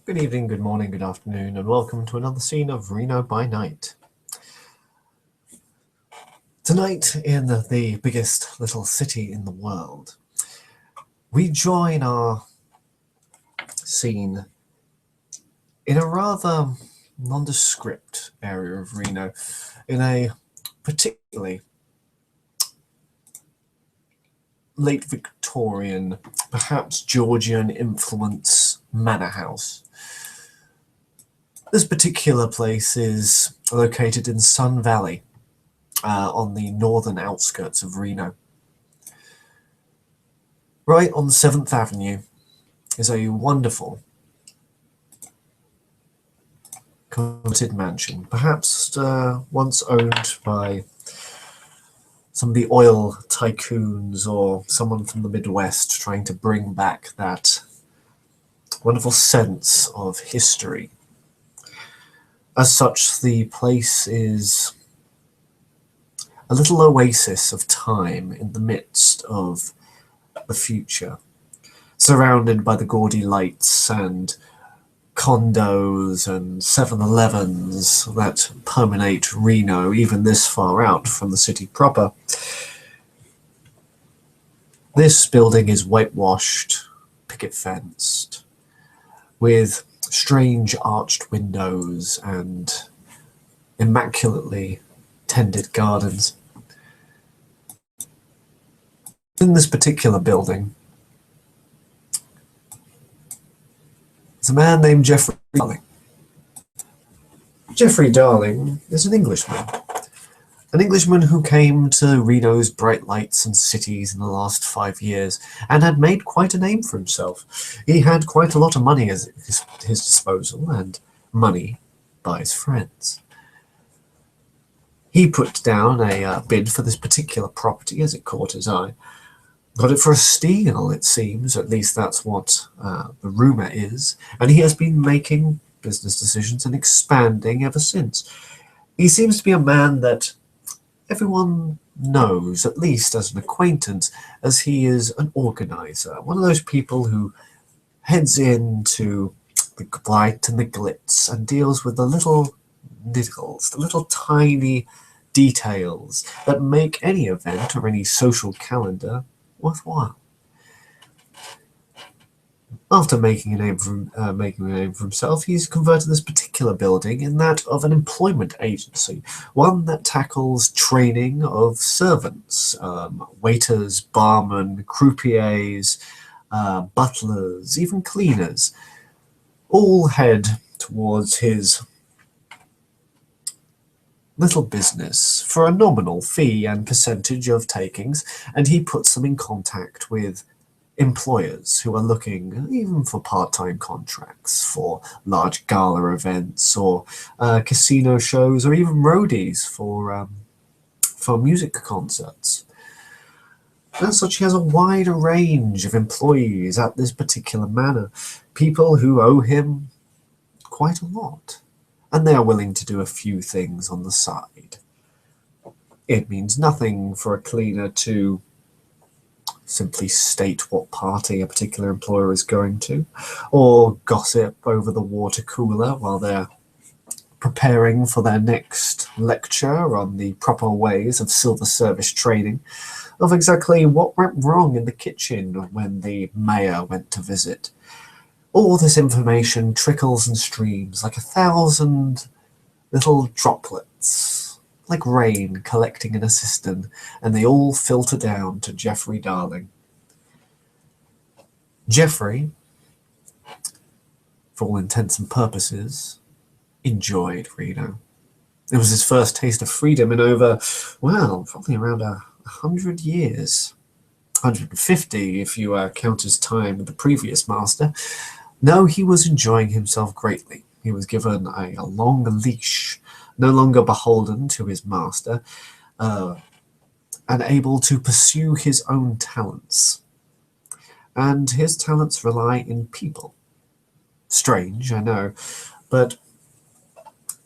Good evening, good morning, good afternoon, and welcome to another scene of Reno by Night. Tonight, in the biggest little city in the world, we join our scene in a rather nondescript area of Reno, in a particularly late Victorian, perhaps Georgian influence manor house. This particular place is located in Sun Valley, on the northern outskirts of Reno. Right on 7th Avenue is a wonderful converted mansion, perhaps once owned by some of the oil tycoons or someone from the Midwest trying to bring back that wonderful sense of history. As such, the place is a little oasis of time in the midst of the future, surrounded by the gaudy lights and condos and 7-Elevens that permeate Reno, even this far out from the city proper. This building is whitewashed, picket fenced, with strange arched windows and immaculately tended gardens. In this particular building, there's a man named Jeffrey Darling. Jeffrey Darling is an Englishman who came to Reno's bright lights and cities in the last 5 years and had made quite a name for himself. He had quite a lot of money at his disposal, and money buys friends. He put down a bid for this particular property as it caught his eye. Got it for a steal, it seems, at least that's what the rumour is, and he has been making business decisions and expanding ever since. He seems to be a man that everyone knows, at least as an acquaintance, as he is an organizer, one of those people who heads into the blight and the glitz and deals with the little niggles, the little tiny details that make any event or any social calendar worthwhile. After making a name for himself, he's converted this particular building in that of an employment agency, one that tackles training of servants, waiters, barmen, croupiers, butlers, even cleaners, all head towards his little business for a nominal fee and percentage of takings, and he puts them in contact with employers who are looking even for part-time contracts for large gala events or casino shows or even roadies for music concerts. As such, he has a wide range of employees at this particular manor, people who owe him quite a lot, and they are willing to do a few things on the side. It means nothing for a cleaner to simply state what party a particular employer is going to, or gossip over the water cooler while they're preparing for their next lecture on the proper ways of silver service training, of exactly what went wrong in the kitchen when the mayor went to visit. All this information trickles and streams like 1,000 little droplets, like rain collecting in a cistern, and they all filter down to Jeffrey Darling. Jeffrey, for all intents and purposes, enjoyed Reno. It was his first taste of freedom in over, well, probably around 100 years. 150 if you count his time with the previous master. No, he was enjoying himself greatly. He was given a long leash, no longer beholden to his master, and able to pursue his own talents. And his talents rely in people. Strange, I know, but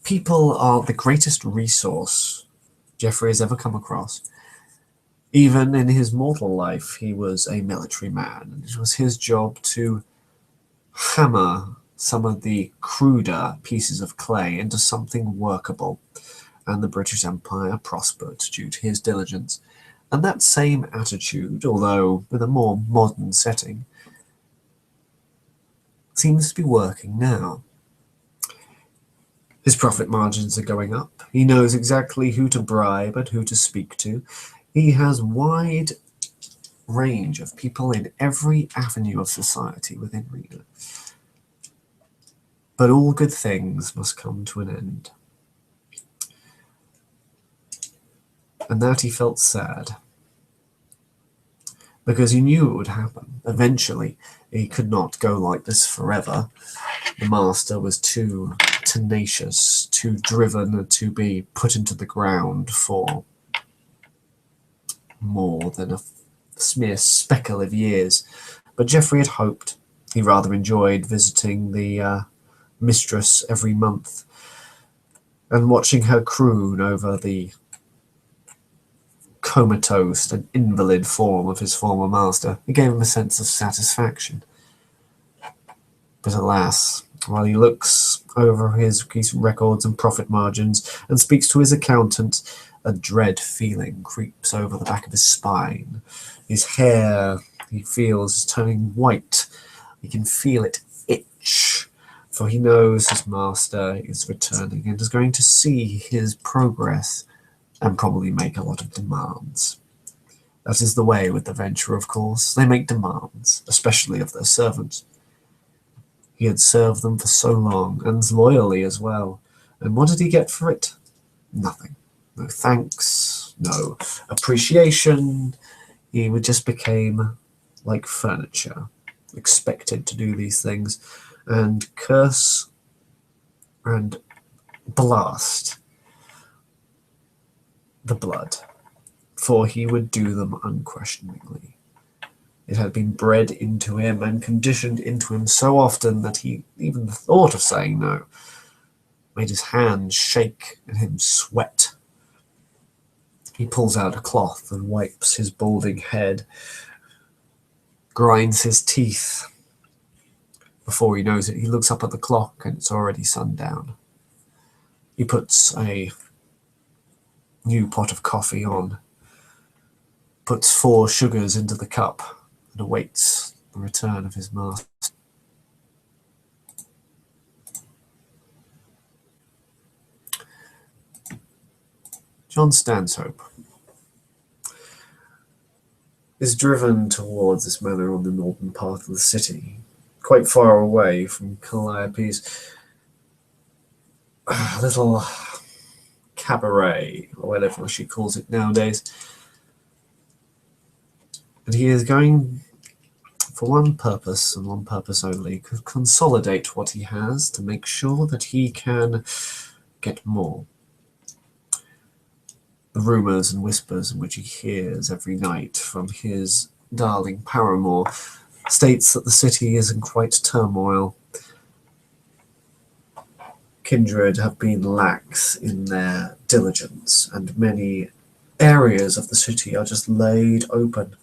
people are the greatest resource Jeffrey has ever come across. Even in his mortal life, he was a military man, and it was his job to hammer some of the cruder pieces of clay into something workable, and the British Empire prospered due to his diligence. And that same attitude, although with a more modern setting, seems to be working now. His profit margins are going up. He knows exactly who to bribe and who to speak to. He has wide range of people in every avenue of society within Rena. But all good things must come to an end. And that he felt sad, because he knew it would happen. Eventually, he could not go like this forever. The master was too tenacious, too driven to be put into the ground for more than a mere speckle of years. But Geoffrey had hoped. He rather enjoyed visiting the mistress every month and watching her croon over the comatose and invalid form of his former master. It gave him a sense of satisfaction. But alas, while he looks over his records and profit margins and speaks to his accountant, a dread feeling creeps over the back of his spine. His hair, he feels, is turning white. He can feel it itch, for he knows his master is returning and is going to see his progress and probably make a lot of demands. That is the way with the venture, of course. They make demands, especially of their servants. He had served them for so long, and loyally as well. And what did he get for it? Nothing. No thanks, no appreciation. He just became like furniture, expected to do these things, and curse and blast the blood, for he would do them unquestioningly. It had been bred into him and conditioned into him so often that he even the thought of saying no made his hands shake and him sweat. He pulls out a cloth and wipes his balding head, grinds his teeth. Before he knows it, he looks up at the clock and it's already sundown. He puts a new pot of coffee on, puts 4 sugars into the cup, and awaits the return of his master. John Stanhope is driven towards this manor on the northern part of the city, quite far away from Calliope's little cabaret, or whatever she calls it nowadays. And he is going for one purpose and one purpose only, to consolidate what he has to make sure that he can get more. The rumours and whispers in which he hears every night from his darling paramour states that the city is in quite turmoil. Kindred have been lax in their diligence, and many areas of the city are just laid open.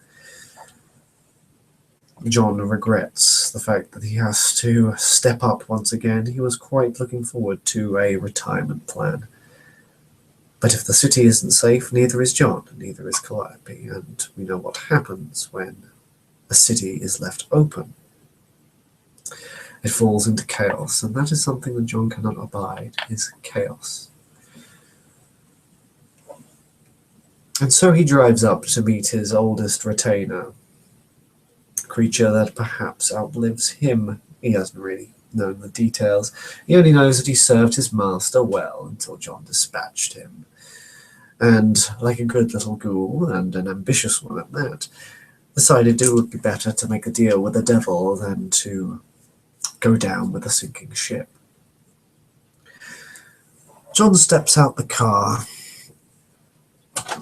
John regrets the fact that he has to step up once again. He was quite looking forward to a retirement plan. But if the city isn't safe, neither is John, neither is Calliope, and we know what happens when a city is left open. It falls into chaos, and that is something that John cannot abide, is chaos. And so he drives up to meet his oldest retainer, a creature that perhaps outlives him. He hasn't really known the details. He only knows that he served his master well until John dispatched him. And, like a good little ghoul, and an ambitious one at that, decided it would be better to make a deal with the devil than to go down with a sinking ship. John steps out the car,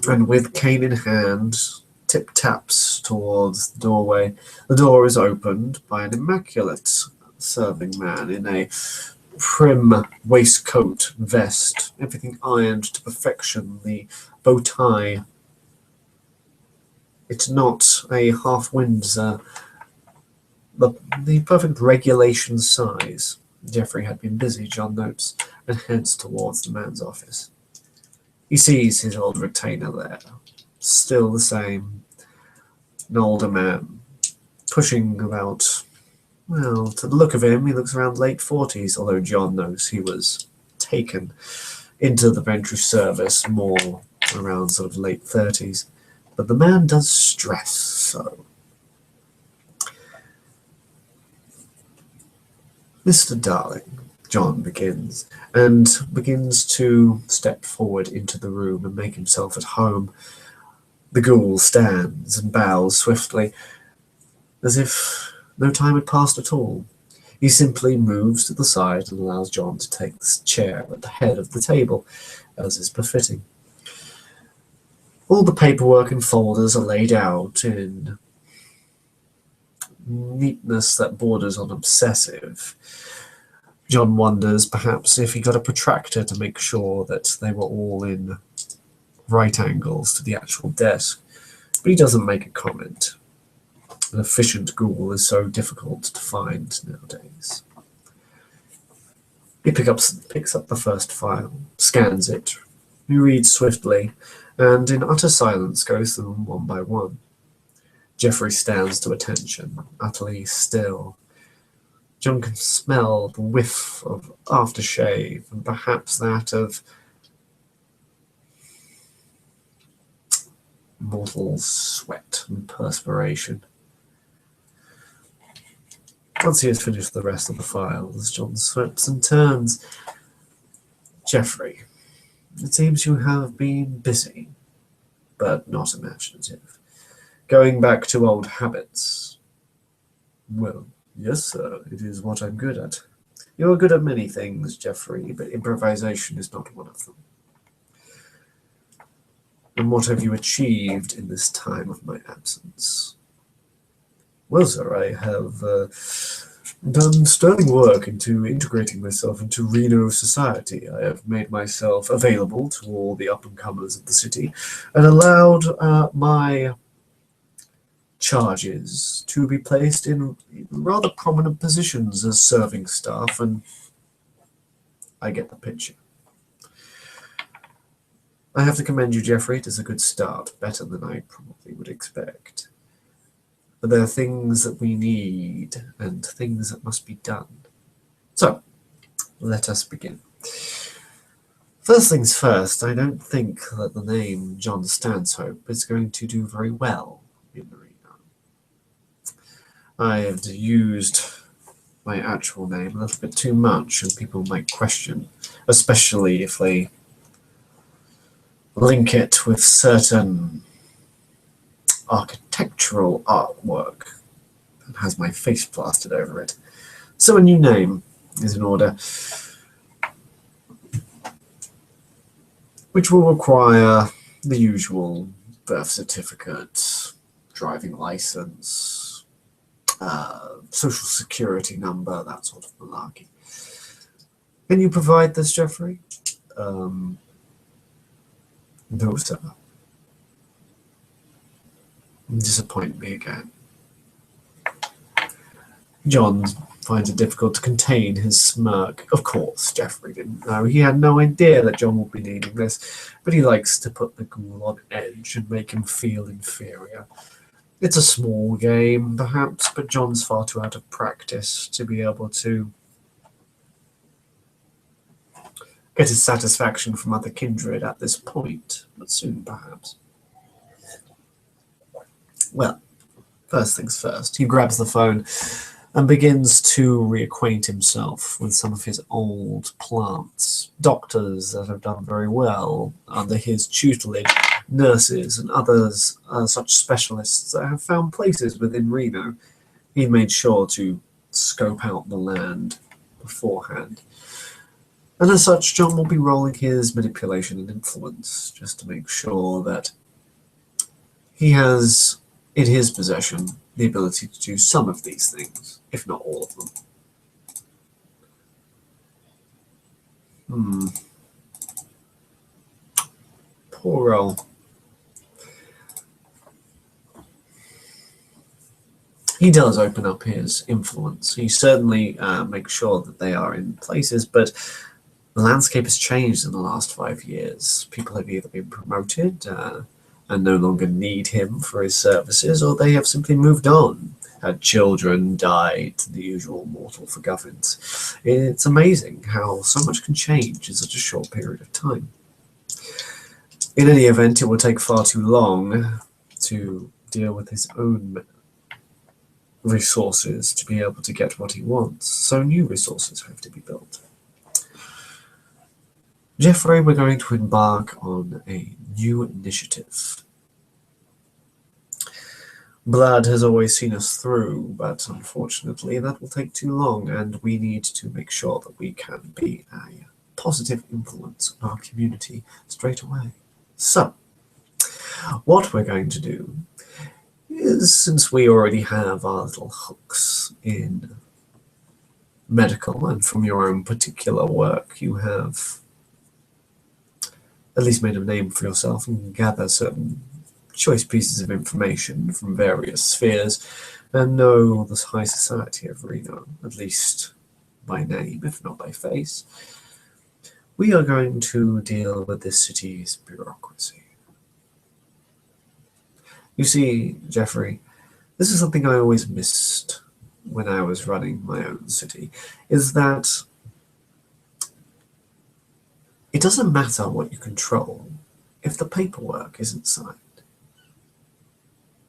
and with cane in hand, tip-taps towards the doorway. The door is opened by an immaculate serving man in a prim waistcoat, vest, everything ironed to perfection, the bow tie. It's not a half Windsor the perfect regulation size. Jeffrey had been busy, John notes, and heads towards the man's office. He sees his old retainer there, still the same, an older man, pushing about, well, to the look of him, he looks around late 40s, although John knows he was taken into the Ventry service more around sort of late 30s. But the man does stress so. Mr. Darling, John begins, and begins to step forward into the room and make himself at home. The ghoul stands and bows swiftly, as if no time had passed at all. He simply moves to the side and allows John to take the chair at the head of the table, as is befitting. All the paperwork and folders are laid out in neatness that borders on obsessive. John wonders perhaps if he got a protractor to make sure that they were all in right angles to the actual desk, but he doesn't make a comment. An efficient ghoul is so difficult to find nowadays. He picks up the first file, scans it, he reads swiftly, and in utter silence goes through them one by one. Jeffrey stands to attention, utterly still. John can smell the whiff of aftershave, and perhaps that of mortal sweat and perspiration. Once he has finished the rest of the files, John sweats and turns. Jeffrey, it seems you have been busy, but not imaginative. Going back to old habits. Well, yes, sir, it is what I'm good at. You are good at many things, Jeffrey, but improvisation is not one of them. And what have you achieved in this time of my absence? Well, sir, I have done sterling work into integrating myself into Reno society. I have made myself available to all the up-and-comers of the city and allowed my charges to be placed in rather prominent positions as serving staff, and I get the picture. I have to commend you, Jeffrey. It is a good start, better than I probably would expect. But there are things that we need and things that must be done. So, let us begin. First things first, I don't think that the name John Stanhope is going to do very well in Reno. I have used my actual name a little bit too much, and people might question, especially if they link it with certain architectural artwork that has my face plastered over it. So a new name is in order, which will require the usual birth certificate, driving license, social security number, that sort of malarkey. Can you provide this, Jeffrey? No, sir. Disappoint me again. John finds it difficult to contain his smirk. Of course, Jeffrey didn't know. He had no idea that John would be needing this, but he likes to put the ghoul on edge and make him feel inferior. It's a small game, perhaps, but John's far too out of practice to be able to get his satisfaction from other kindred at this point, but soon, perhaps. Well, first things first, he grabs the phone and begins to reacquaint himself with some of his old plants, doctors that have done very well under his tutelage, nurses and others, such specialists that have found places within Reno. He made sure to scope out the land beforehand. And as such, John will be rolling his manipulation and influence just to make sure that he has in his possession the ability to do some of these things, if not all of them. Poor roll. he does open up his influence. He certainly makes sure that they are in places, but the landscape has changed in the last 5 years. People have either been promoted and no longer need him for his services, or they have simply moved on, had children, died, the usual mortal forgottens. It's amazing how so much can change in such a short period of time. In any event, it will take far too long to deal with his own resources to be able to get what he wants, so new resources have to be built. Jeffrey, we're going to embark on a new initiative. Blood has always seen us through, but unfortunately that will take too long, and we need to make sure that we can be a positive influence on our community straight away. So, what we're going to do is, since we already have our little hooks in medical, and from your own particular work you have at least made a name for yourself and can gather certain choice pieces of information from various spheres and know the high society of Reno, at least by name, if not by face, we are going to deal with this city's bureaucracy. You see, Jeffrey, this is something I always missed when I was running my own city, is that it doesn't matter what you control if the paperwork isn't signed.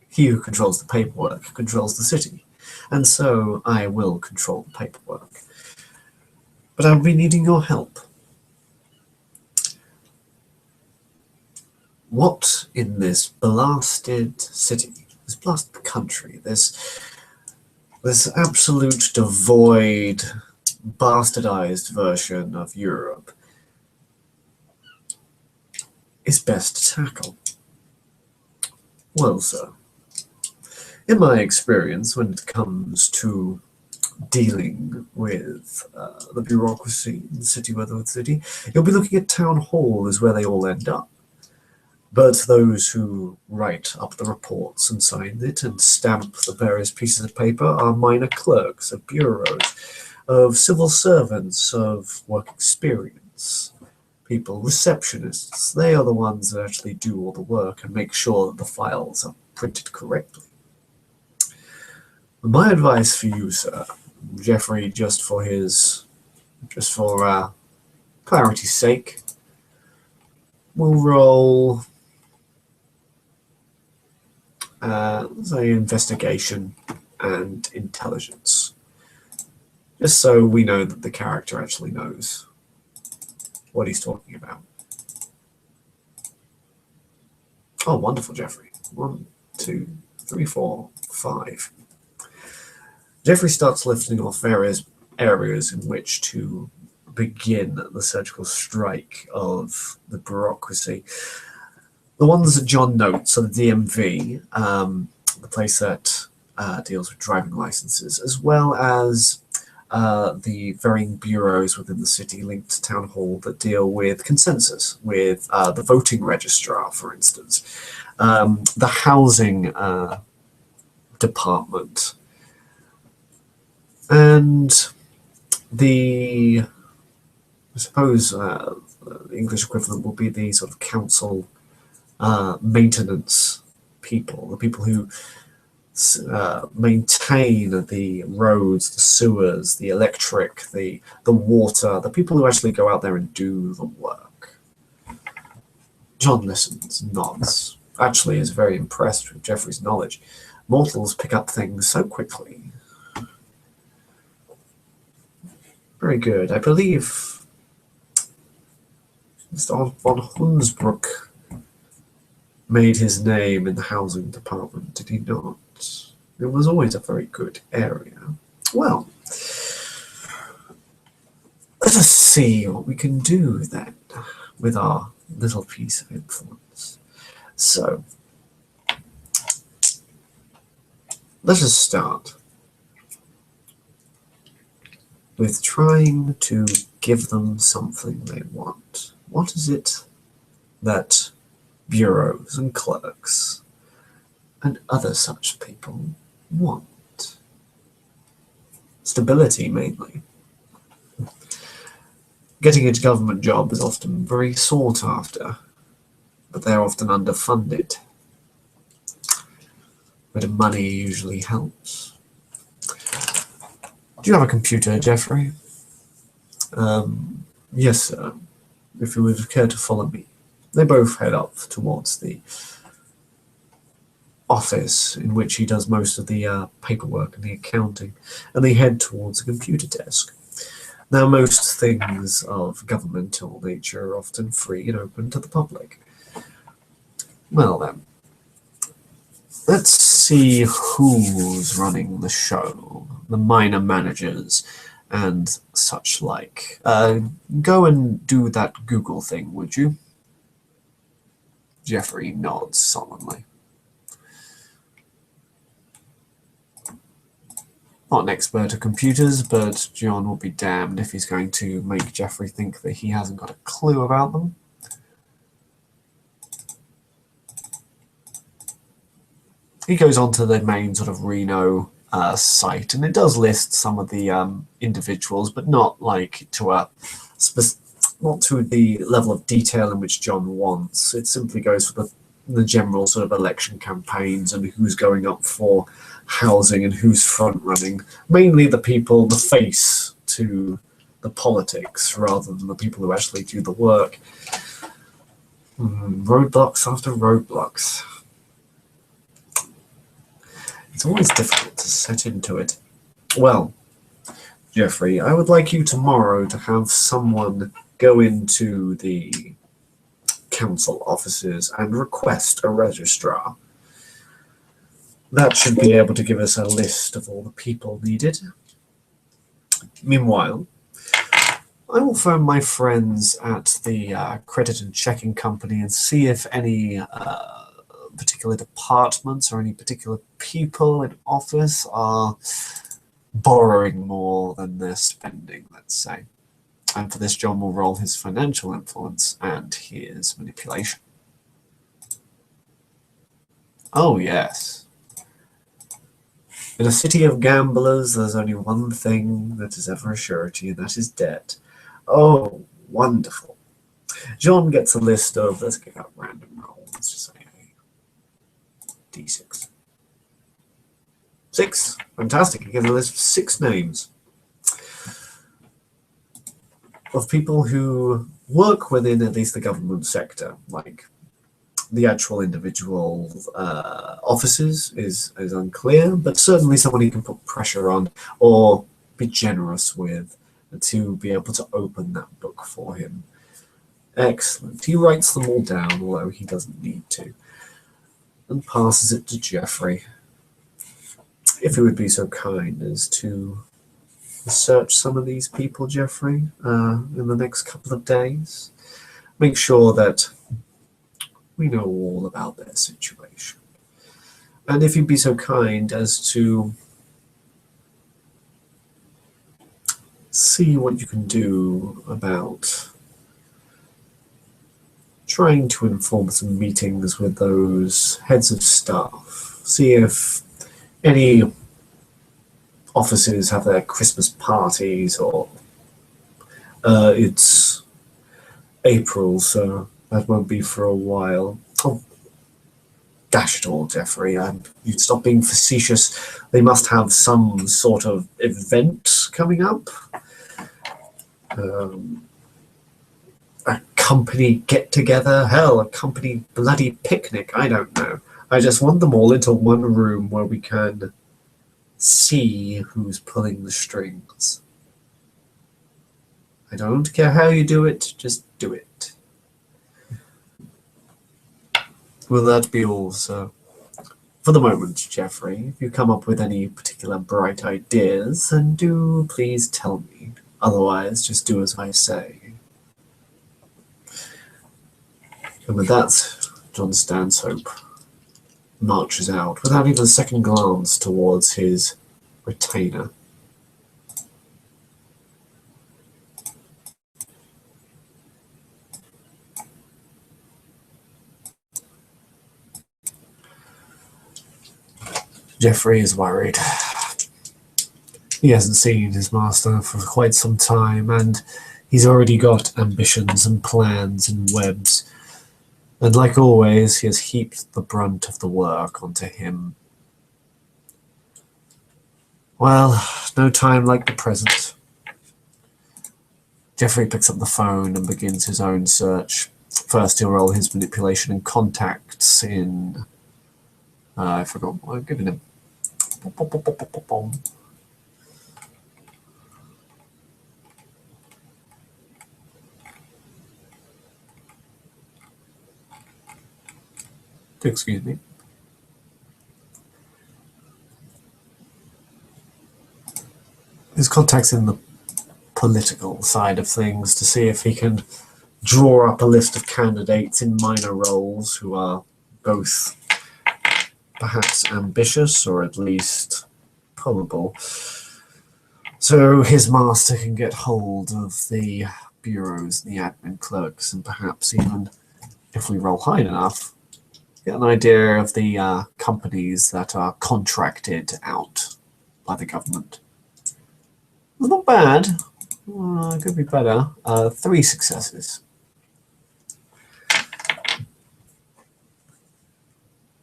He who controls the paperwork controls the city, and so I will control the paperwork. But I'll be needing your help. What in this blasted city, this blasted country, this absolute devoid, bastardized version of Europe is best to tackle? Well, sir, in my experience, when it comes to dealing with the bureaucracy in the city, whether it's city, you'll be looking at town hall is where they all end up. But those who write up the reports and sign it and stamp the various pieces of paper are minor clerks of bureaus, of civil servants, of work experience people, receptionists. They are the ones that actually do all the work and make sure that the files are printed correctly. My advice for you, sir, Jeffrey, just for clarity's sake, we'll roll say investigation and intelligence, just so we know that the character actually knows what he's talking about. Oh, wonderful, Jeffrey. 1, 2, 3, 4, 5. Jeffrey starts lifting off various areas in which to begin the surgical strike of the bureaucracy. The ones that John notes are the DMV, the place that deals with driving licenses, as well as the varying bureaus within the city linked to Town Hall that deal with consensus, with the voting registrar, for instance, the housing department, and I suppose the English equivalent will be the sort of council maintenance people, the people who maintain the roads, the sewers, the electric, the water, the people who actually go out there and do the work. John listens, nods, actually is very impressed with Jeffrey's knowledge. Mortals pick up things so quickly. Very good. I believe Mr. von Hunsbrook made his name in the housing department, did he not? It was always a very good area. Well, let us see what we can do then with our little piece of influence. So, let us start with trying to give them something they want. What is it that bureaus and clerks and other such people want? Stability, mainly. Getting a government job is often very sought after, but they're often underfunded. But money usually helps. Do you have a computer, Jeffrey? Yes, sir. If you would care to follow me. They both head up towards the office in which he does most of the paperwork and the accounting, and they head towards a computer desk. Now, most things of governmental nature are often free and open to the public. Well then, let's see who's running the show. The minor managers and such like. Go and do that Google thing, would you? Jeffrey nods solemnly. Not an expert at computers, but John will be damned if he's going to make Jeffrey think that he hasn't got a clue about them. He goes on to the main sort of Reno site, and it does list some of the individuals, but not like to a not to the level of detail in which John wants. It simply goes for the general sort of election campaigns and who's going up for housing and who's front running. Mainly the people, the face to the politics rather than the people who actually do the work. Roadblocks after roadblocks. It's always difficult to set into it. Well, Jeffrey, I would like you tomorrow to have someone go into the council offices and request a registrar. That should be able to give us a list of all the people needed. Meanwhile, I will phone my friends at the credit and checking company and see if any particular departments or any particular people in office are borrowing more than they're spending, let's say. And for this, John will roll his financial influence and his manipulation. Oh, yes. In a city of gamblers, there's only one thing that is ever a surety, and that is debt. Oh, wonderful. John gets a list of, let's get out random roll. Let's just say D6. 6. Fantastic. He gets a list of 6 names of people who work within at least the government sector, like the actual individual offices is unclear, but certainly someone he can put pressure on or be generous with to be able to open that book for him. Excellent. He writes them all down, although he doesn't need to, and passes it to Jeffrey. If he would be so kind as to search some of these people, Jeffrey, in the next couple of days. Make sure that we know all about their situation. And if you'd be so kind as to see what you can do about trying to inform some meetings with those heads of staff. See if any offices have their Christmas parties, or it's April, so that won't be for a while. Oh, dash it all, Jeffrey. You'd stop being facetious. They must have some sort of event coming up. A company get-together. Hell, a company bloody picnic. I don't know. I just want them all into one room where we can see who's pulling the strings. I don't care how you do it, just do it. Will that be all, sir? For the moment, Jeffrey, if you come up with any particular bright ideas, then do please tell me. Otherwise, just do as I say. And with that, John Stanhope marches out without even a second glance towards his retainer. Jeffrey is worried. He hasn't seen his master for quite some time, and he's already got ambitions and plans and webs. And like always, he has heaped the brunt of the work onto him. Well, no time like the present. Jeffrey picks up the phone and begins his own search. First, he'll roll his manipulation and contacts in... I forgot what I'm giving him. Excuse me. His contacts in the political side of things to see if he can draw up a list of candidates in minor roles who are both perhaps ambitious or at least probable. So his master can get hold of the bureaus and the admin clerks, and perhaps even, if we roll high enough, get an idea of the companies that are contracted out by the government. Not bad. Could be better. 3 successes.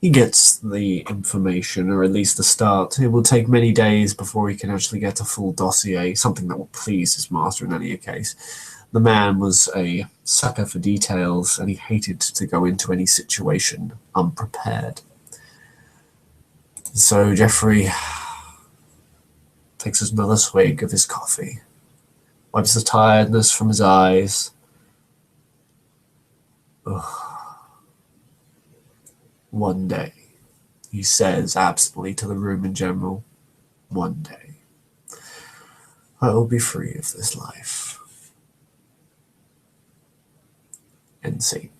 He gets the information, or at least the start. It will take many days before he can actually get a full dossier, something that will please his master in any case. The man was a sucker for details, and he hated to go into any situation unprepared. So Jeffrey takes another swig of his coffee, wipes the tiredness from his eyes. Ugh. One day, he says absently to the room in general, one day, I will be free of this life. End scene.